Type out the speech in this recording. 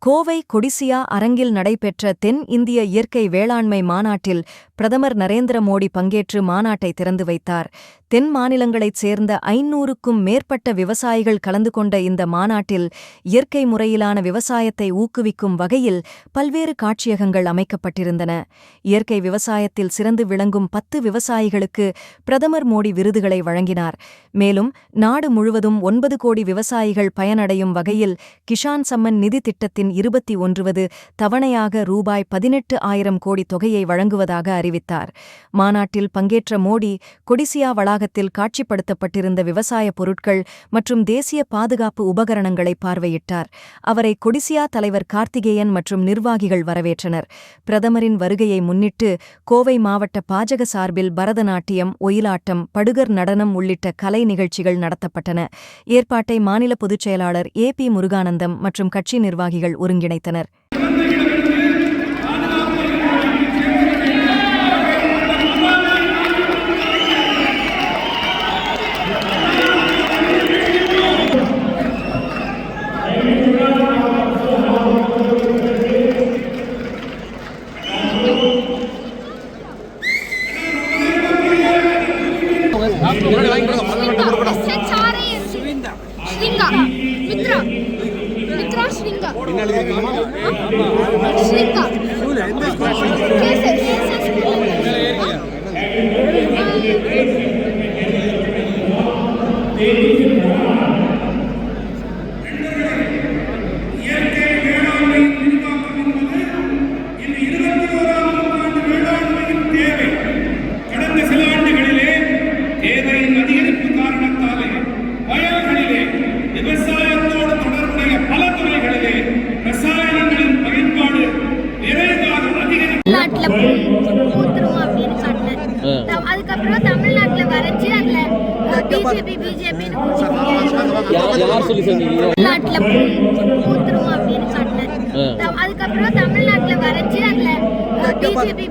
கோவை கொடிசியா அரங்கில் நடைபெற்ற தென் இந்திய இயற்கை வேளாண்மை மாநாட்டில் பிரதமர் நரேந்திர மோடி பங்கேற்று மாநாட்டை திறந்து வைத்தார். தென் மாநிலங்களைச் சேர்ந்த 500க்கும் மேற்பட்ட விவசாயிகள் கலந்து கொண்ட இந்த மாநாட்டில் இயற்கை முறையிலான விவசாயத்தை ஊக்குவிக்கும் வகையில் பல்வேறு காட்சியகங்கள் அமைக்கப்பட்டிருந்தன. இயற்கை விவசாயத்தில் சிறந்து விளங்கும் 10 விவசாயிகளுக்கு பிரதமர் மோடி விருதுகளை வழங்கினார். மேலும் நாடு முழுவதும் 9 கோடி விவசாயிகள் பயனடையும் வகையில் கிஷான் சம்மன் நிதி திட்டத்தின் 21வது தவணையாக ரூபாய் 18,000 கோடி தொகையை வழங்குவதாக அறிவித்தார். மாநாட்டில் பங்கேற்ற மோடி கொடிசியா வளாகத்தில் காட்சிப்படுத்தப்பட்டிருந்த விவசாய பொருட்கள் மற்றும் தேசிய பாதுகாப்பு உபகரணங்களை பார்வையிட்டார். அவரை கொடிசியா தலைவர் கார்த்திகேயன் மற்றும் நிர்வாகிகள் வரவேற்றனர். பிரதமரின் வருகையை முன்னிட்டு கோவை மாவட்ட பாஜக சார்பில் பரதநாட்டியம், ஒயிலாட்டம், படுகர் நடனம் உள்ளிட்ட கலை நிகழ்ச்சிகள் நடத்தப்பட்டன. ஏற்பாட்டை மாநில பொதுச் செயலாளர் ஏ.பி. முருகானந்தம் மற்றும் கட்சி நிர்வாகிகள் ஒருங்கிணைத்தனர். அதுக்கப்புறம் தமிழ்நாட்டுல வரைச்சு அதுல பிஜேபி தமிழ்நாட்டுல ஊத்துருவோம் அப்படின்னு சொன்னேன். அதுக்கப்புறம் தமிழ்நாட்டுல வரைச்சு அதுல பிஜேபி